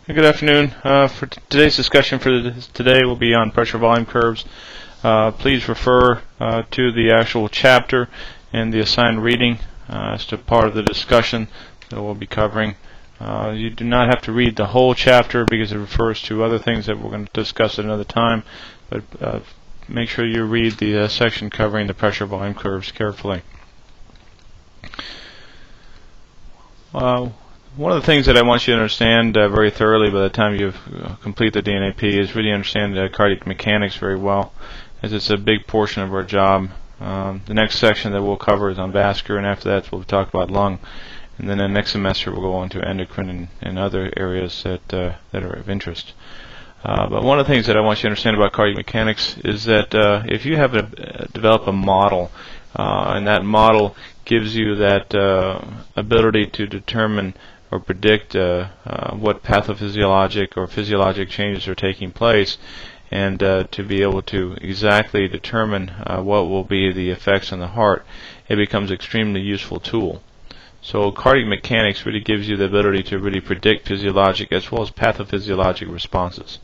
Good afternoon. For today's discussion today will be on pressure volume curves. Please refer to the actual chapter and the assigned reading as to part of the discussion that we'll be covering. You do not have to read the whole chapter because it refers to other things that we're going to discuss at another time, but make sure you read the section covering the pressure volume curves carefully. One of the things that I want you to understand very thoroughly by the time you complete the DNAP is really understand cardiac mechanics very well, as it's a big portion of our job. The next section that we'll cover is on vascular, and after that we'll talk about lung. And then the next semester we'll go on to endocrine and other areas that are of interest. But one of the things that I want you to understand about cardiac mechanics is that if you have develop a model, and that model gives you that ability to determine or predict what pathophysiologic or physiologic changes are taking place, and to be able to exactly determine what will be the effects on the heart, it becomes an extremely useful tool. So cardiac mechanics really gives you the ability to really predict physiologic as well as pathophysiologic responses.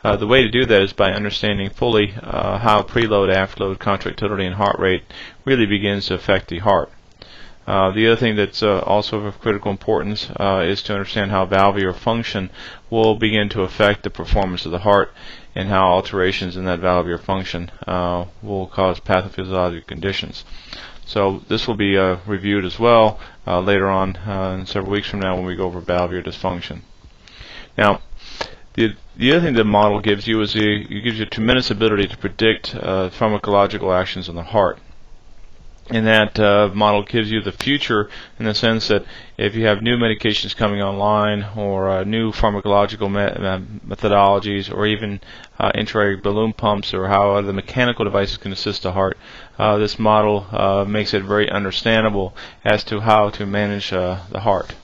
The way to do that is by understanding fully how preload, afterload, contractility, and heart rate really begins to affect the heart. The other thing that's also of critical importance is to understand how valvular function will begin to affect the performance of the heart, and how alterations in that valvular function will cause pathophysiologic conditions. So this will be reviewed as well later on in several weeks from now when we go over valvular dysfunction. Now, the other thing the model gives you is it gives you a tremendous ability to predict pharmacological actions on the heart. And that model gives you the future in the sense that if you have new medications coming online, or new pharmacological methodologies, or even intra-aortic balloon pumps, or how other mechanical devices can assist the heart, this model makes it very understandable as to how to manage the heart.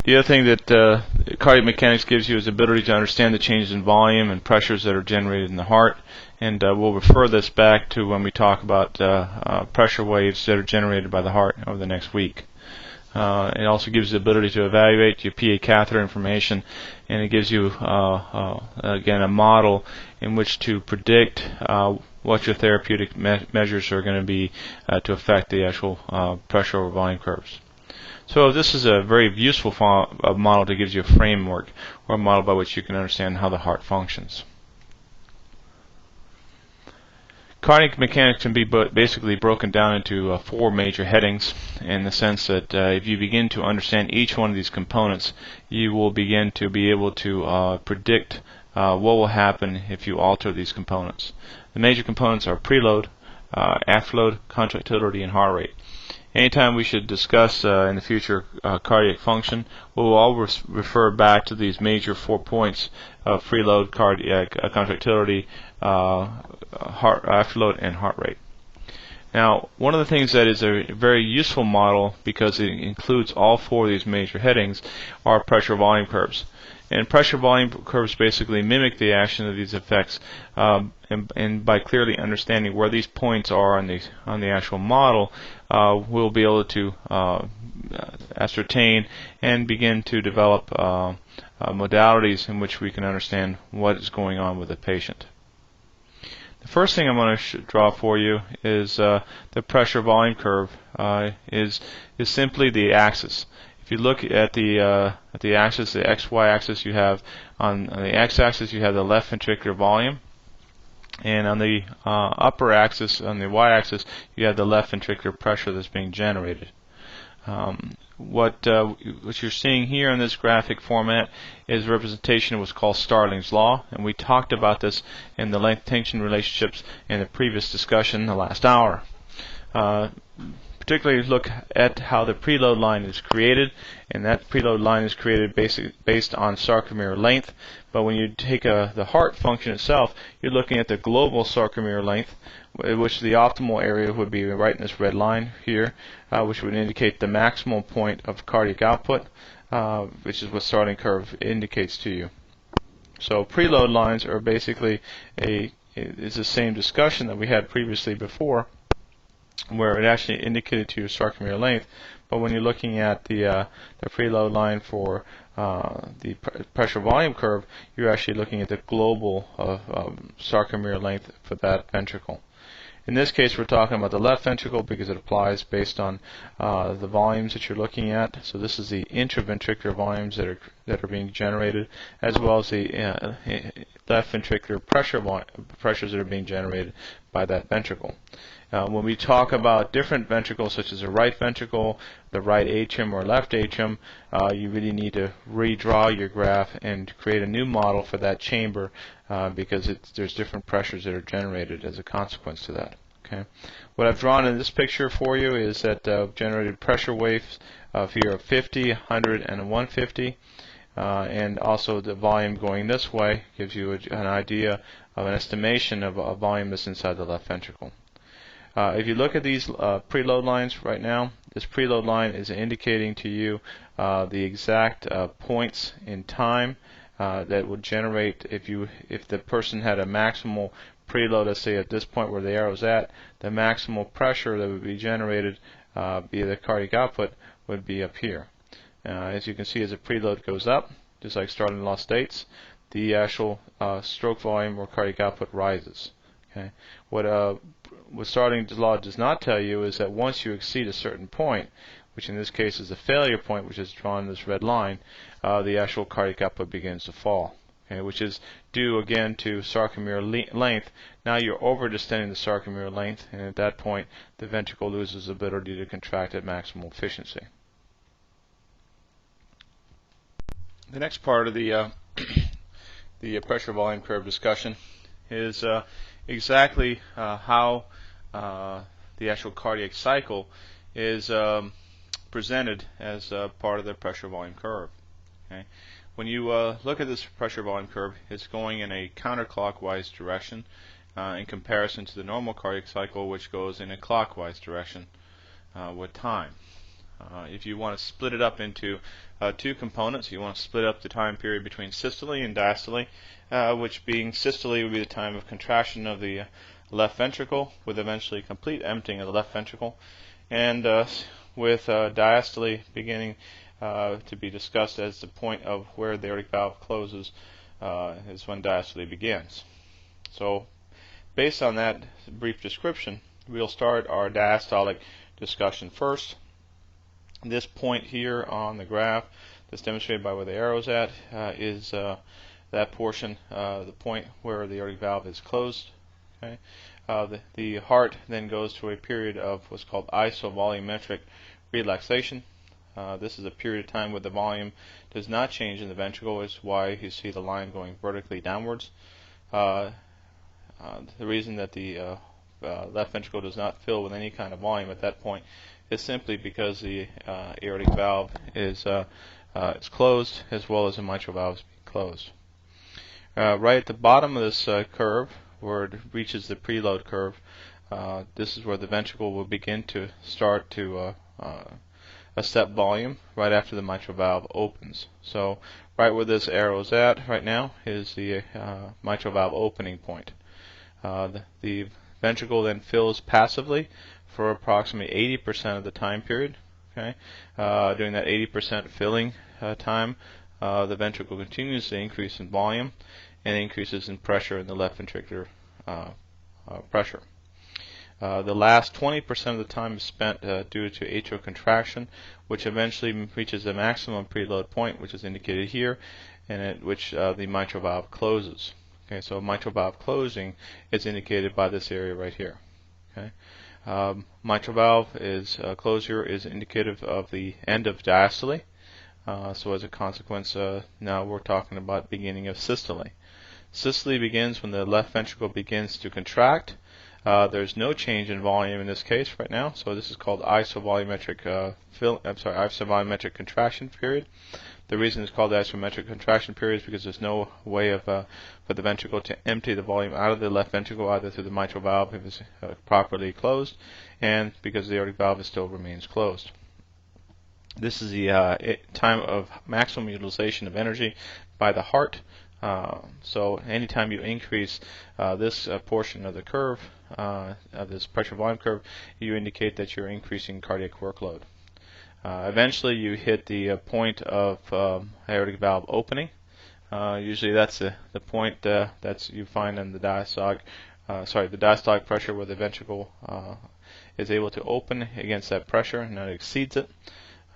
The other thing that cardiac mechanics gives you is the ability to understand the changes in volume and pressures that are generated in the heart, and we'll refer this back to when we talk about pressure waves that are generated by the heart over the next week. It also gives you the ability to evaluate your PA catheter information, and it gives you again a model in which to predict what your therapeutic measures are going to be to affect the actual pressure over volume curves. So this is a very useful model that gives you a framework, or a model by which you can understand how the heart functions. Cardiac mechanics can be basically broken down into four major headings, in the sense that if you begin to understand each one of these components, you will begin to be able to predict what will happen if you alter these components. The major components are preload, afterload, contractility, and heart rate. Anytime we should discuss in the future cardiac function, we will always refer back to these major 4 points of preload, cardiac contractility, afterload, and heart rate. Now, one of the things that is a very useful model, because it includes all four of these major headings, are pressure volume curves. And pressure volume curves basically mimic the action of these effects, and by clearly understanding where these points are on the actual model, we'll be able to ascertain and begin to develop modalities in which we can understand what is going on with the patient. The first thing I'm going to draw for you is the pressure volume curve is simply the axis. If you look at the axis, the XY axis, you have on the x-axis you have the left ventricular volume, and on the upper axis, on the y-axis, you have the left ventricular pressure that's being generated. What you're seeing here in this graphic format is a representation of what's called Starling's law, and we talked about this in the length-tension relationships in the previous discussion the last hour. Particularly look at how the preload line is created, and that preload line is created based on sarcomere length. But when you take the heart function itself, you're looking at the global sarcomere length, which the optimal area would be right in this red line here, which would indicate the maximal point of cardiac output, which is what Starling curve indicates to you. So preload lines are basically is the same discussion that we had previously before. where it actually indicated to your sarcomere length. But when you're looking at the preload line for the pressure volume curve, you're actually looking at the global sarcomere length for that ventricle. In this case, we're talking about the left ventricle because it applies based on the volumes that you're looking at. So this is the intraventricular volumes that are being generated, as well as the left ventricular pressures that are being generated by that ventricle. When we talk about different ventricles, such as the right ventricle, the right atrium, or left atrium, you really need to redraw your graph and create a new model for that chamber because there's different pressures that are generated as a consequence to that. Okay. What I've drawn in this picture for you is that generated pressure waves here of 50, 100, and 150. And also the volume going this way gives you an idea of an estimation of a volume that's inside the left ventricle. If you look at these preload lines right now, this preload line is indicating to you the exact points in time that would generate if the person had a maximal preload, let's say at this point where the arrow's at, the maximal pressure that would be generated via the cardiac output would be up here. As you can see, as the preload goes up, just like starting law states, the actual stroke volume or cardiac output rises. Okay. What starting law does not tell you is that once you exceed a certain point, which in this case is the failure point, which is drawn in this red line, the actual cardiac output begins to fall, okay, which is due again to sarcomere length. Now you're over-distending the sarcomere length, and at that point the ventricle loses ability to contract at maximal efficiency. The next part of the the pressure volume curve discussion is exactly how the actual cardiac cycle is presented as part of the pressure volume curve. Okay. When you look at this pressure volume curve, it's going in a counterclockwise direction in comparison to the normal cardiac cycle, which goes in a clockwise direction with time. If you want to split it up into two components, you want to split up the time period between systole and diastole, which being systole would be the time of contraction of the left ventricle with eventually complete emptying of the left ventricle, and with diastole beginning to be discussed as the point of where the aortic valve closes is when diastole begins. So based on that brief description, we'll start our diastolic discussion first. This point here on the graph that's demonstrated by where the arrow's at is that portion, the point where the aortic valve is closed. Okay. The heart then goes through a period of what's called isovolumetric relaxation. This is a period of time where the volume does not change in the ventricle, is why you see the line going vertically downwards. The reason that the left ventricle does not fill with any kind of volume at that point is simply because the aortic valve is closed, as well as the mitral valve is being closed. Right at the bottom of this curve, where it reaches the preload curve, this is where the ventricle will begin to start to accept volume right after the mitral valve opens. So right where this arrow is at right now is the mitral valve opening point. The ventricle then fills passively for approximately 80% of the time period. Okay, during that 80% filling time, the ventricle continues to increase in volume and increases in pressure in the left ventricular pressure. The last 20% of the time is spent due to atrial contraction, which eventually reaches the maximum preload point, which is indicated here, and at which the mitral valve closes. Okay, so mitral valve closing is indicated by this area right here. Okay. Mitral valve closure is indicative of the end of diastole. So as a consequence, now we're talking about beginning of systole. Systole begins when the left ventricle begins to contract. There's no change in volume in this case right now, so this is called isovolumetric contraction period. The reason it's called the isometric contraction period is because there's no way for the ventricle to empty the volume out of the left ventricle, either through the mitral valve if it's properly closed, and because the aortic valve still remains closed. This is the time of maximum utilization of energy by the heart So anytime you increase this portion of the curve, of this pressure volume curve, you indicate that you're increasing cardiac workload. Eventually you hit the point of aortic valve opening. Usually that's the point that you find in the diastolic, the diastolic pressure where the ventricle is able to open against that pressure and not exceeds it.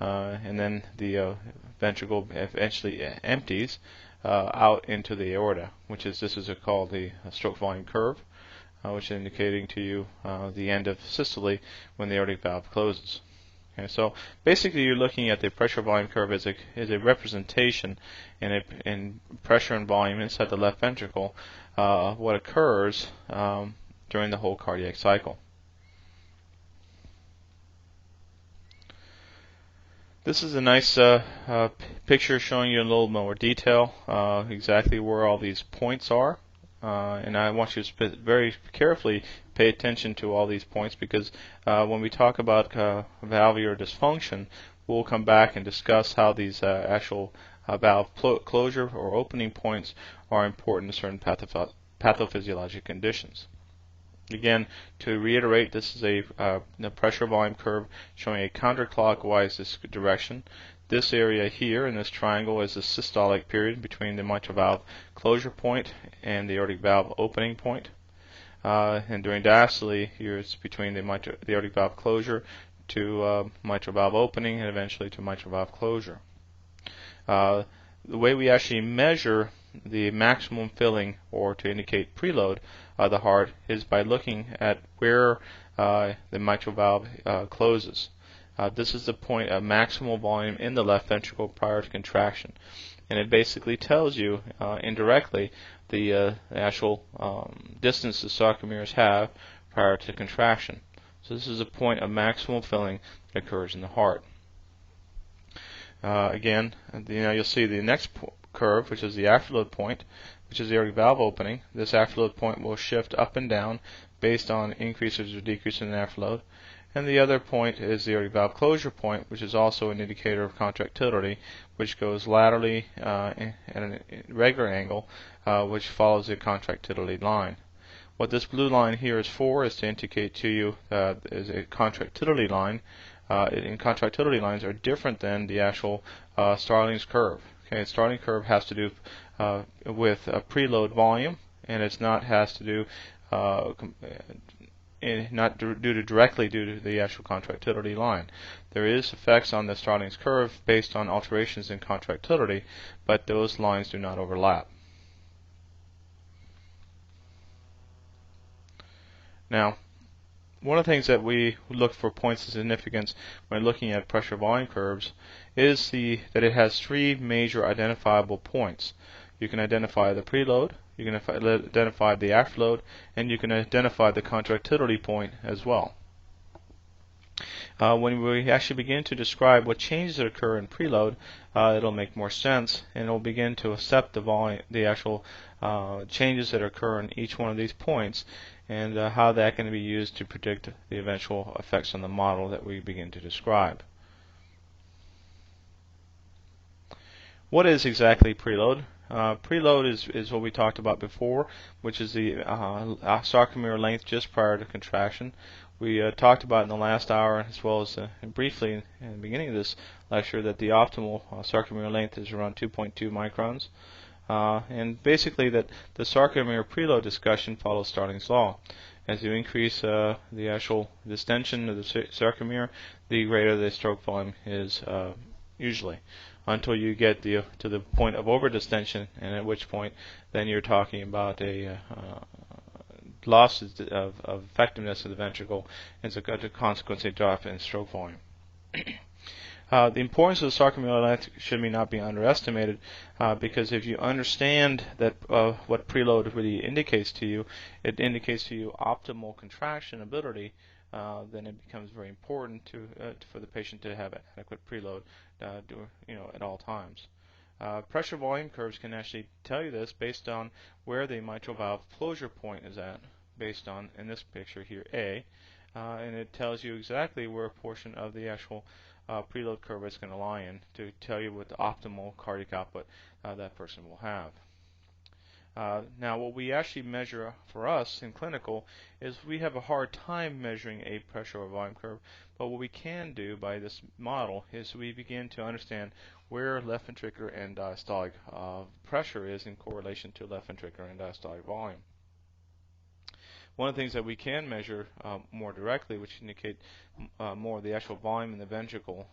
And then the ventricle eventually empties out into the aorta, this is called the stroke volume curve, which is indicating to you the end of systole when the aortic valve closes. Okay, so basically, you're looking at the pressure volume curve as a representation in pressure and volume inside the left ventricle, what occurs during the whole cardiac cycle. This is a nice picture showing you in a little more detail exactly where all these points are. And I want you to very carefully pay attention to all these points, because when we talk about valvular dysfunction, we'll come back and discuss how these actual valve closure or opening points are important to certain pathophysiologic conditions. Again, to reiterate, this is a pressure volume curve showing a counterclockwise direction. This area here in this triangle is the systolic period between the mitral valve closure point and the aortic valve opening point. And during diastole, here it's between the aortic valve closure to mitral valve opening and eventually to mitral valve closure. The way we actually measure the maximum filling, or to indicate preload of the heart, is by looking at where the mitral valve closes. This is the point of maximal volume in the left ventricle prior to contraction, and it basically tells you indirectly the actual distance the sarcomeres have prior to contraction. So this is a point of maximal filling that occurs in the heart. Again, you'll see the next curve, which is the afterload point, which is the aortic valve opening. This afterload point will shift up and down based on increases or decreases in afterload. And the other point is the aortic valve closure point, which is also an indicator of contractility, which goes laterally at a regular angle, which follows the contractility line. What this blue line here is for is to indicate to you is a contractility line. And contractility lines are different than the actual Starling's curve. Okay, Starling curve has to do with preload volume, and it's not has to do directly due to the actual contractility line. There is effects on the Starling's curve based on alterations in contractility, but those lines do not overlap. Now, one of the things that we look for points of significance when looking at pressure volume curves is that it has three major identifiable points. You can identify the preload, you can identify the afterload, and you can identify the contractility point as well. When we actually begin to describe what changes that occur in preload, it'll make more sense, and it'll begin to accept the actual changes that occur in each one of these points, and how that can be used to predict the eventual effects on the model that we begin to describe. What is exactly preload? Preload is what we talked about before, which is the sarcomere length just prior to contraction. We talked about in the last hour, as well as briefly in the beginning of this lecture, that the optimal sarcomere length is around 2.2 microns. And basically that the sarcomere preload discussion follows Starling's law. As you increase the actual distension of the sarcomere, the greater the stroke volume is usually, until you get to the point of overdistension, and at which point then you're talking about a loss of effectiveness of the ventricle as a consequence of a drop in stroke volume. The importance of the sarcomere length should not be underestimated, because if you understand that what preload really indicates to you, it indicates to you optimal contraction ability. Then it becomes very important for the patient to have adequate preload, at all times. Pressure volume curves can actually tell you this based on where the mitral valve closure point is at, based on, in this picture here, A, and it tells you exactly where a portion of the actual preload curve is going to lie in to tell you what the optimal cardiac output that person will have. Now, what we actually measure for us in clinical is we have a hard time measuring a pressure or volume curve, but what we can do by this model is we begin to understand where left ventricular end diastolic pressure is in correlation to left ventricular end diastolic volume. One of the things that we can measure more directly, which indicate more of the actual volume in the ventricle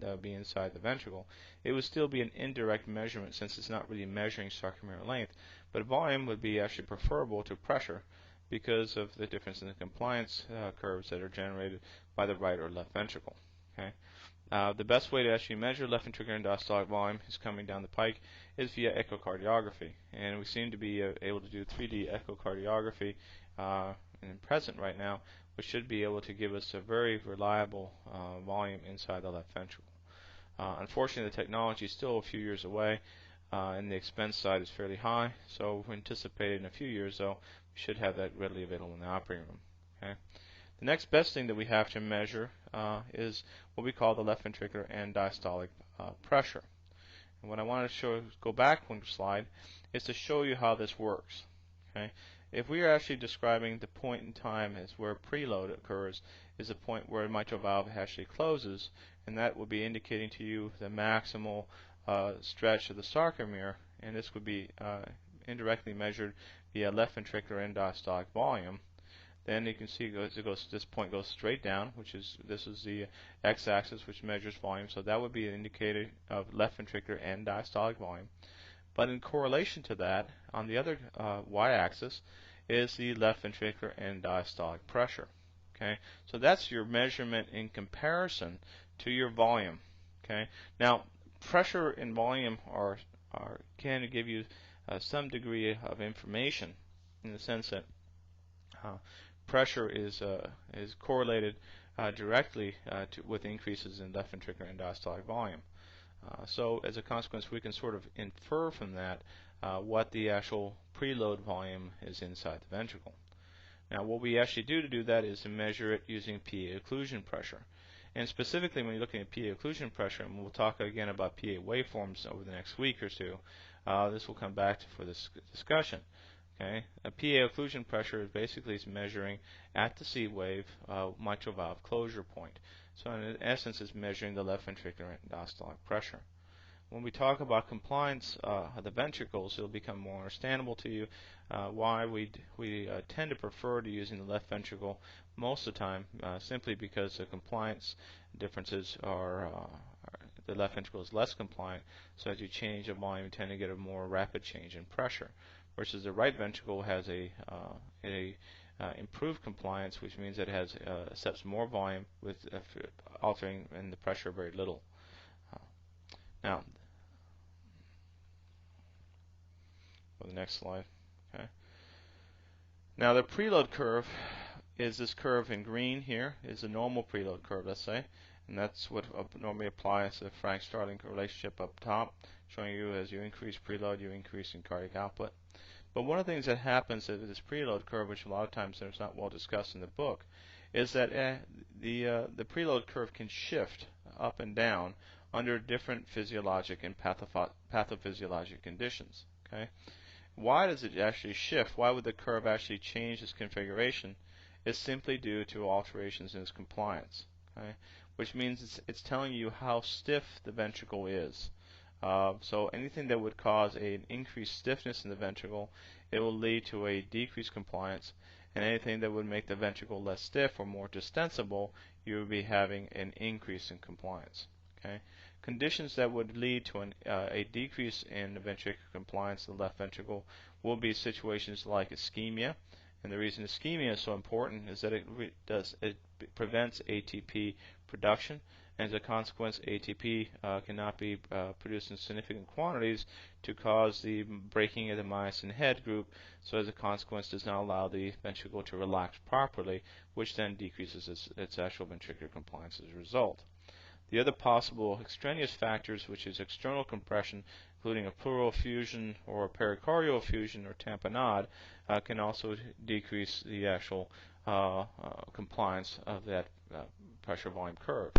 that would be inside the ventricle, it would still be an indirect measurement since it's not really measuring sarcomere length, but volume would be actually preferable to pressure because of the difference in the compliance curves that are generated by the right or left ventricle. Okay. The best way to actually measure left ventricular end diastolic volume is coming down the pike is via echocardiography, and we seem to be able to do 3D echocardiography in present right now, which should be able to give us a very reliable volume inside the left ventricle. Unfortunately, the technology is still a few years away, and the expense side is fairly high, so we're anticipating in a few years, though, we should have that readily available in the operating room. Okay. The next best thing that we have to measure is what we call the left ventricular end diastolic pressure. And what I want to go back one slide, is to show you how this works. Okay? If we are actually describing the point in time as where preload occurs, is the point where the mitral valve actually closes, and that would be indicating to you the maximal stretch of the sarcomere, and this would be indirectly measured via left ventricular end diastolic volume. Then you can see this point goes straight down, this is the x-axis, which measures volume. So that would be an indicator of left ventricular end diastolic volume. But in correlation to that, on the other y-axis is the left ventricular end diastolic pressure. Okay, so that's your measurement in comparison to your volume. Okay, now pressure and volume can give you some degree of information in the sense that pressure is correlated directly with increases in left ventricular end diastolic volume. So as a consequence, we can sort of infer from that what the actual preload volume is inside the ventricle. Now, what we actually do to do that is to measure it using PA occlusion pressure. And specifically, when you're looking at PA occlusion pressure, and we'll talk again about PA waveforms over the next week or two, this will come back for this discussion. Okay, a PA occlusion pressure is basically measuring at the C wave mitral valve closure point. So in essence, it's measuring the left ventricular end diastolic pressure. When we talk about compliance of the ventricles, it'll become more understandable to you why we tend to prefer to using the left ventricle most of the time, simply because the compliance differences are the left ventricle is less compliant. So as you change the volume, you tend to get a more rapid change in pressure. Versus the right ventricle has a improved compliance, which means that it has accepts more volume with altering in the pressure very little. Now, go to the next slide. Okay. Now the preload curve is this curve in green here is a normal preload curve, let's say, and that's what normally applies to the Frank-Starling relationship up top, showing you as you increase preload, you increase in cardiac output. But one of the things that happens with this preload curve, which a lot of times is not well discussed in the book, is that the preload curve can shift up and down under different physiologic and pathophysiologic conditions. Okay, why does it actually shift? Why would the curve actually change its configuration? It's simply due to alterations in its compliance. Okay, which means it's telling you how stiff the ventricle is. So anything that would cause an increased stiffness in the ventricle, it will lead to a decreased compliance, and anything that would make the ventricle less stiff or more distensible, you would be having an increase in compliance. Okay, conditions that would lead to a decrease in the ventricular compliance of the left ventricle will be situations like ischemia. And the reason ischemia is so important is that it prevents ATP production, and as a consequence, ATP cannot be produced in significant quantities to cause the breaking of the myosin head group. So as a consequence, does not allow the ventricle to relax properly, which then decreases its actual ventricular compliance as a result. The other possible extraneous factors, which is external compression, including a pleural effusion or a pericardial effusion or tamponade, can also decrease the actual compliance of that pressure volume curve.